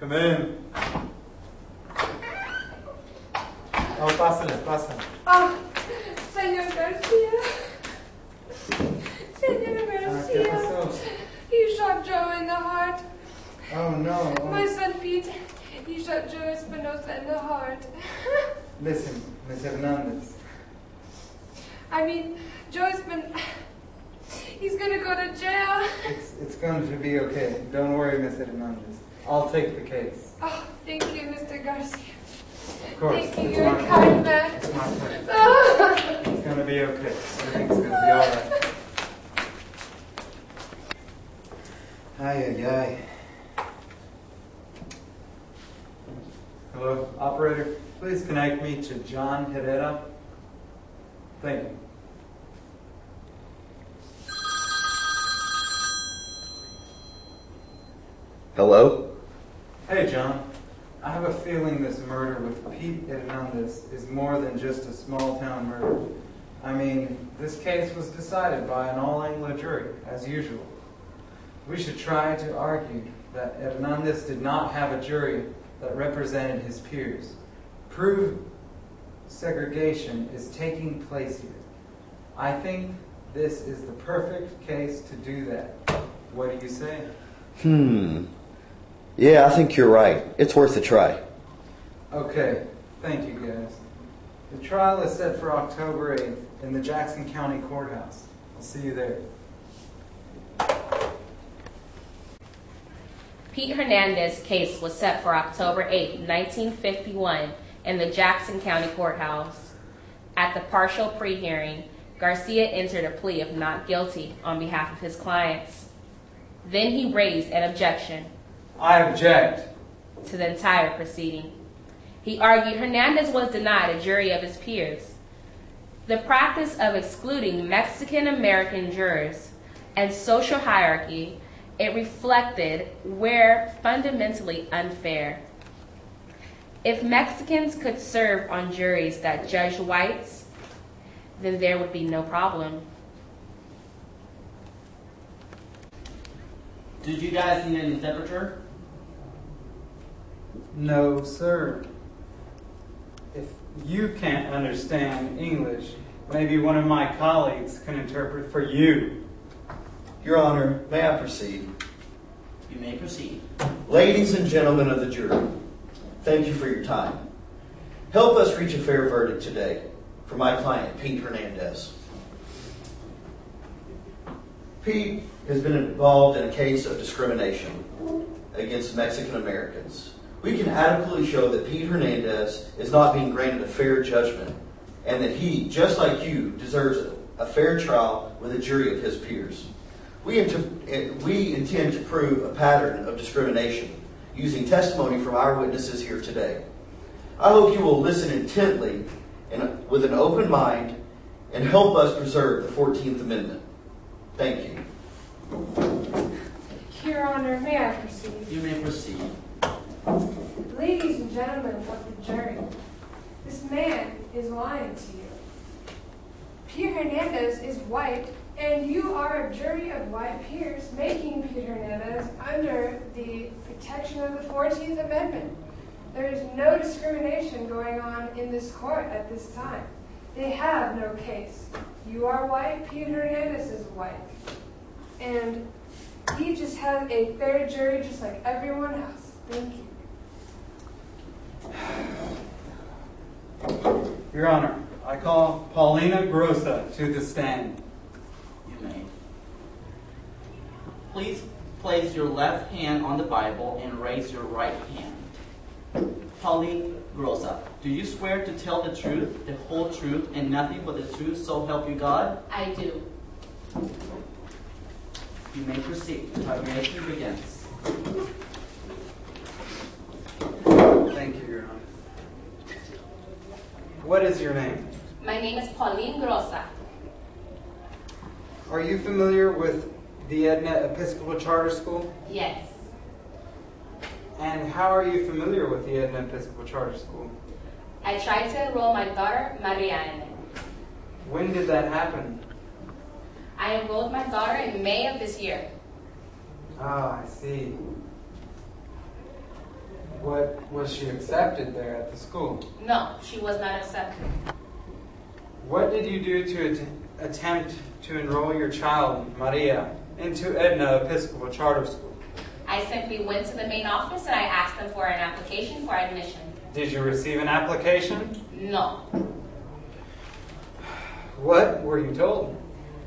Come in. Oh, pásale, pásale. Oh, Señor Garcia. Señor ¿Qué Garcia. pasó? You shot Joe in the heart. Oh, no. My son Pete, he shot Joe Espinosa in the heart. Listen, Miss Hernandez. I mean, Joe's been... He's gonna go to jail. It's going to be okay. Don't worry, Miss Hernandez. I'll take the case. Oh, thank you, Mr. Garcia. Of course. Thank you, It's you're my a kind pleasure. man. It's my pleasure. Oh. It's going to be okay. Everything's going to be all right. Ay, ay, ay. Hello, operator. Please connect me to John Herrera. Thank you. Hello? Hey, John. I have a feeling this murder with Pete Hernandez is more than just a small-town murder. I mean, this case was decided by an all-England jury, as usual. We should try to argue that Hernandez did not have a jury that represented his peers. Prove segregation is taking place here. I think this is the perfect case to do that. What do you say? Yeah, I think you're right. It's worth a try. Okay, thank you guys. The trial is set for October 8th in the Jackson County Courthouse. I'll see you there. Pete Hernandez's case was set for October 8, 1951 in the Jackson County Courthouse. At the partial pre-hearing, Garcia entered a plea of not guilty on behalf of his clients. Then he raised an objection I object. to the entire proceeding. He argued Hernandez was denied a jury of his peers. The practice of excluding Mexican-American jurors and social hierarchy, it reflected, were fundamentally unfair. If Mexicans could serve on juries that judged whites, then there would be no problem. Did you guys need an interpreter? No, sir. If you can't understand English, maybe one of my colleagues can interpret for you. Your Honor, may I proceed? You may proceed. Ladies and gentlemen of the jury, thank you for your time. Help us reach a fair verdict today for my client, Pete Hernandez. Pete has been involved in a case of discrimination against Mexican Americans. We can adequately show that Pete Hernandez is not being granted a fair judgment and that he, just like you, deserves a fair trial with a jury of his peers. We intend to prove a pattern of discrimination using testimony from our witnesses here today. I hope you will listen intently and with an open mind and help us preserve the 14th Amendment. Thank you. Your Honor, may I proceed? You may proceed. Ladies and gentlemen of the jury, this man is lying to you. Pete Hernandez is white, and you are a jury of white peers making Pete Hernandez under the protection of the 14th Amendment. There is no discrimination going on in this court at this time. They have no case. You are white, Pete Hernandez is white. And he just has a fair jury just like everyone else. Thank you. Your Honor, I call Paulina Grossa to the stand. You may. Please place your left hand on the Bible and raise your right hand. Pauline Grossa, do you swear to tell the truth, the whole truth, and nothing but the truth, so help you God? I do. You may proceed. Tabulation begins. Thank you, Your Honor. What is your name? My name is Pauline Grossa. Are you familiar with the Edna Episcopal Charter School? Yes. And how are you familiar with the Edna Episcopal Charter School? I tried to enroll my daughter, Marianne. When did that happen? I enrolled my daughter in May of this year. Ah, I see. Was she accepted there at the school? No, she was not accepted. What did you do to attempt to enroll your child, Maria, into Edna Episcopal Charter School? I simply went to the main office and I asked them for an application for admission. Did you receive an application? No. What were you told?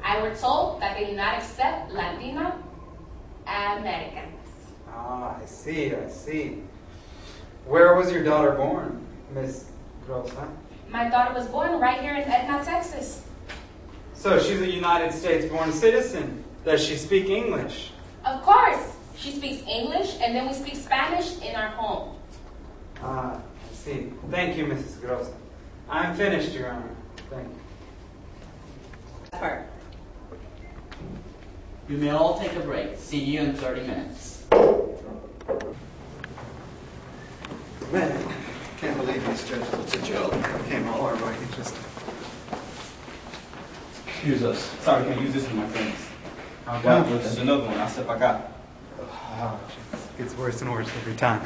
I were told that they do not accept Latina Americans. Ah, I see. Where was your daughter born, Miss Rosa? My daughter was born right here in Edna, Texas. So she's a United States-born citizen. Does she speak English? Of course. She speaks English and then we speak Spanish in our home. Ah, I see. Thank you, Mrs. Grossa. I'm finished, Your Honor. Thank you. Her. You may all take a break. See you in 30 minutes. Man, can't believe these judges put a joke. Came all our way. Excuse us. Sorry, can't use this with my friends. Wow, there's another one. I'll step back out. Oh, it gets worse and worse every time.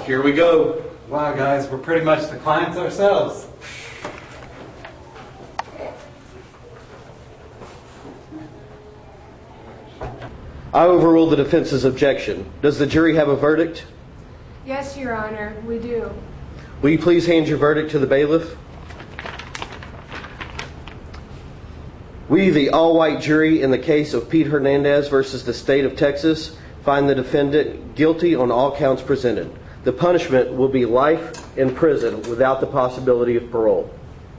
Here we go. Wow, guys, we're pretty much the clients ourselves. I overrule the defense's objection. Does the jury have a verdict? Yes, Your Honor, we do. Will you please hand your verdict to the bailiff? We, the all-white jury in the case of Pete Hernandez versus the state of Texas, find the defendant guilty on all counts presented. The punishment will be life in prison without the possibility of parole.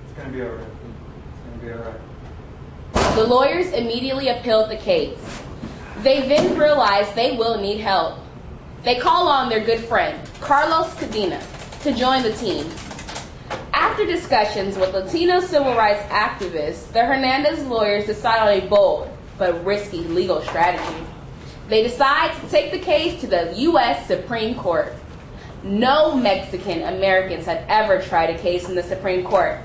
It's going to be all right. It's going to be all right. The lawyers immediately appealed the case. They then realized they will need help. They call on their good friend, Carlos Cadena, to join the team. After discussions with Latino civil rights activists, the Hernandez lawyers decide on a bold but risky legal strategy. They decide to take the case to the U.S. Supreme Court. No Mexican Americans had ever tried a case in the Supreme Court.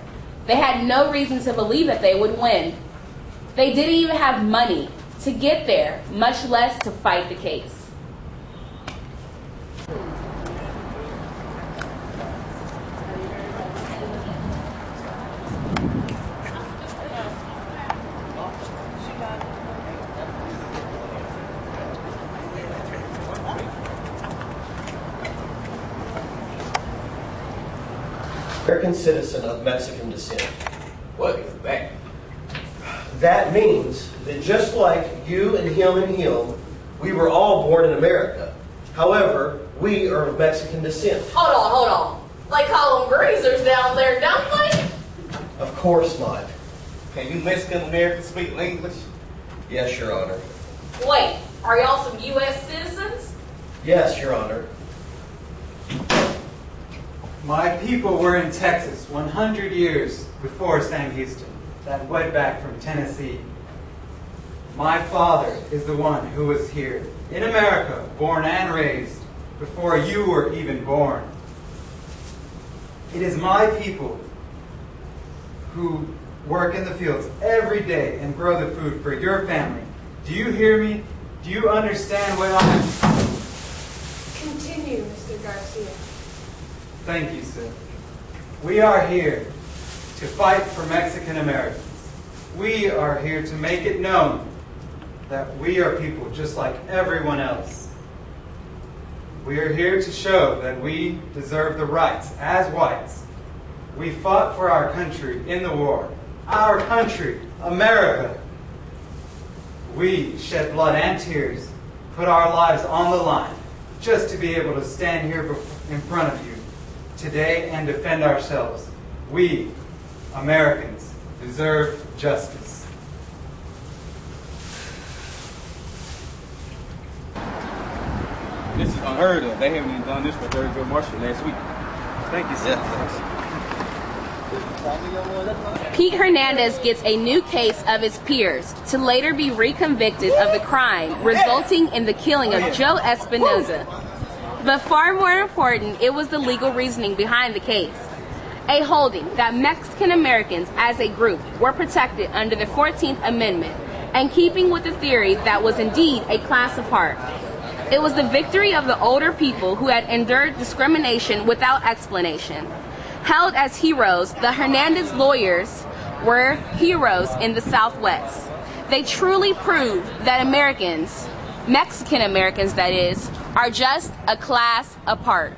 They had no reason to believe that they would win. They didn't even have money to get there, much less to fight the case. American citizen of Mexican descent. What is that? That means that just like you and him, we were all born in America. However, we are of Mexican descent. Hold on. They call them greasers down there, don't they? Of course not. Can you Mexican Americans speak English? Yes, Your Honor. Wait, are y'all some U.S. citizens? Yes, Your Honor. My people were in Texas 100 years before Sam Houston, that wetback from Tennessee. My father is the one who was here, in America, born and raised, before you were even born. It is my people who work in the fields every day and grow the food for your family. Do you hear me? Do you understand what I'm... Continue, Mr. Garcia. Thank you, sir. We are here to fight for Mexican Americans. We are here to make it known that we are people just like everyone else. We are here to show that we deserve the rights as whites. We fought for our country in the war. Our country, America. We shed blood and tears, put our lives on the line, just to be able to stand here in front of you today and defend ourselves. We, Americans, deserve justice. This is unheard of. They haven't even done this for Thurgood Marshall last week. Thank you, sir. Pete Hernandez gets a new case of his peers to later be reconvicted of the crime resulting in the killing of Joe Espinoza. But far more important, it was the legal reasoning behind the case. A holding that Mexican Americans as a group were protected under the 14th Amendment and keeping with the theory that was indeed a class apart. It was the victory of the older people who had endured discrimination without explanation. Held as heroes, the Hernandez lawyers were heroes in the Southwest. They truly proved that Americans, Mexican Americans that is, are just a class apart.